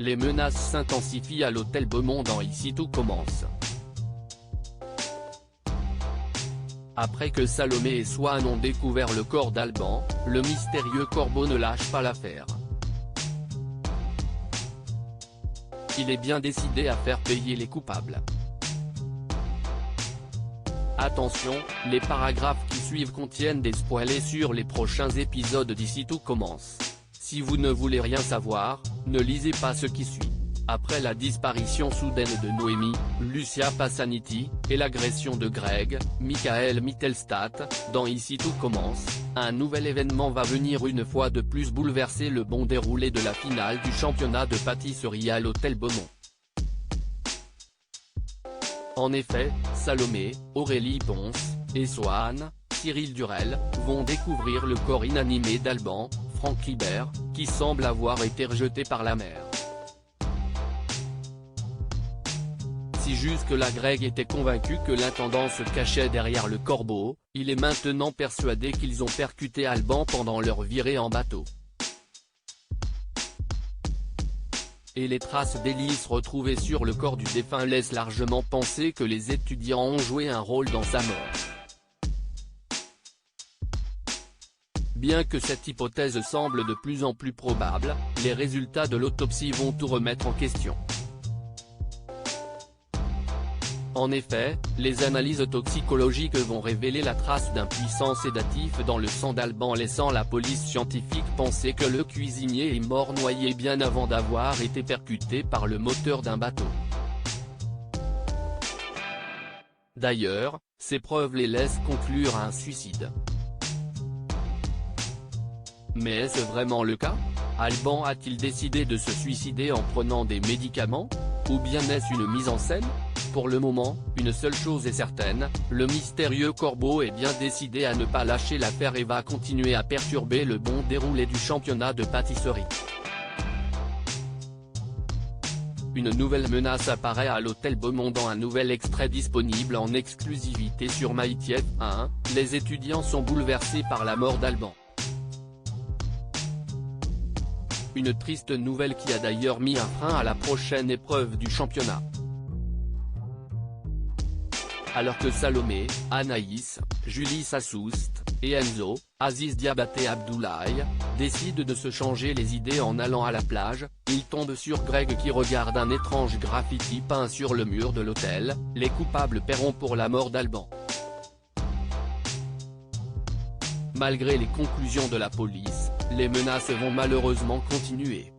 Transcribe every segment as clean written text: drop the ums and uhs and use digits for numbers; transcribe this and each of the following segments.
les menaces s'intensifient à l'hôtel Beaumont dans Ici tout commence. Après que Salomé et Swan ont découvert le corps d'Alban, le mystérieux Corbeau ne lâche pas l'affaire. Il est bien décidé à faire payer les coupables. Attention, les paragraphes qui suivent contiennent des spoilers sur les prochains épisodes d'Ici tout commence. Si vous ne voulez rien savoir, ne lisez pas ce qui suit. Après la disparition soudaine de Noémie, Lucia Passaniti, et l'agression de Greg, Michael Mittelstadt, dans Ici tout commence, un nouvel événement va venir une fois de plus bouleverser le bon déroulé de la finale du championnat de pâtisserie à l'hôtel Beaumont. En effet, Salomé, Aurélie Ponce, et Swan, Cyril Durel, vont découvrir le corps inanimé d'Alban, Franck Ribert, qui semble avoir été rejeté par la mer. Si jusque-là Greg était convaincu que l'intendant se cachait derrière le corbeau, il est maintenant persuadé qu'ils ont percuté Alban pendant leur virée en bateau. Et les traces d'hélice retrouvées sur le corps du défunt laissent largement penser que les étudiants ont joué un rôle dans sa mort. Bien que cette hypothèse semble de plus en plus probable, les résultats de l'autopsie vont tout remettre en question. En effet, les analyses toxicologiques vont révéler la trace d'un puissant sédatif dans le sang d'Alban, laissant la police scientifique penser que le cuisinier est mort noyé bien avant d'avoir été percuté par le moteur d'un bateau. D'ailleurs, ces preuves les laissent conclure à un suicide. Mais est-ce vraiment le cas? Alban a-t-il décidé de se suicider en prenant des médicaments? Ou bien est-ce une mise en scène? Pour le moment, une seule chose est certaine, le mystérieux Corbeau est bien décidé à ne pas lâcher l'affaire et va continuer à perturber le bon déroulé du championnat de pâtisserie. Une nouvelle menace apparaît à l'hôtel Beaumont dans un nouvel extrait disponible en exclusivité sur MyTF1, les étudiants sont bouleversés par la mort d'Alban. Une triste nouvelle qui a d'ailleurs mis un frein à la prochaine épreuve du championnat. Alors que Salomé, Anaïs, Julie Sassoust, et Enzo, Aziz Diabaté Abdoulaye, décident de se changer les idées en allant à la plage, ils tombent sur Greg qui regarde un étrange graffiti peint sur le mur de l'hôtel, les coupables paieront pour la mort d'Alban. Malgré les conclusions de la police, les menaces vont malheureusement continuer.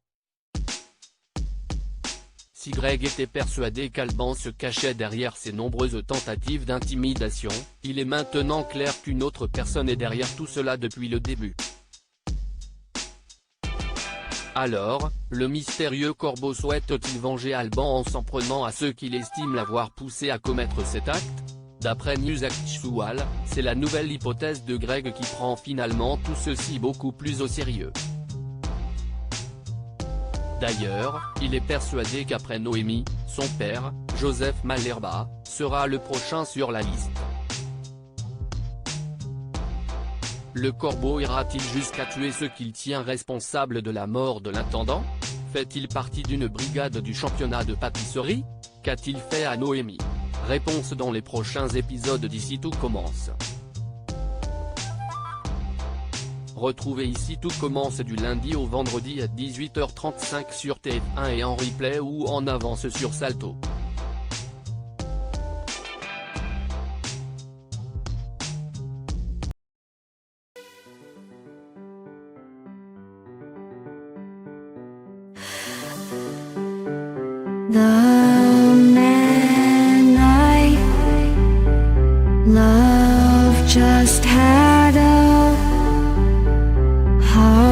Si Greg était persuadé qu'Alban se cachait derrière ses nombreuses tentatives d'intimidation, il est maintenant clair qu'une autre personne est derrière tout cela depuis le début. Alors, le mystérieux Corbeau souhaite-t-il venger Alban en s'en prenant à ceux qu'il estime l'avoir poussé à commettre cet acte? D'après News Actual, c'est la nouvelle hypothèse de Greg qui prend finalement tout ceci beaucoup plus au sérieux. D'ailleurs, il est persuadé qu'après Noémie, son père, Joseph Malherba, sera le prochain sur la liste. Le Corbeau ira-t-il jusqu'à tuer ceux qu'il tient responsables de la mort de l'intendant? Fait-il partie d'une brigade du championnat de pâtisserie? Qu'a-t-il fait à Noémie? Réponse dans les prochains épisodes d'Ici tout commence. Retrouvez Ici tout commence du lundi au vendredi à 18h35 sur TF1 et en replay ou en avance sur Salto. The man I love just had a heart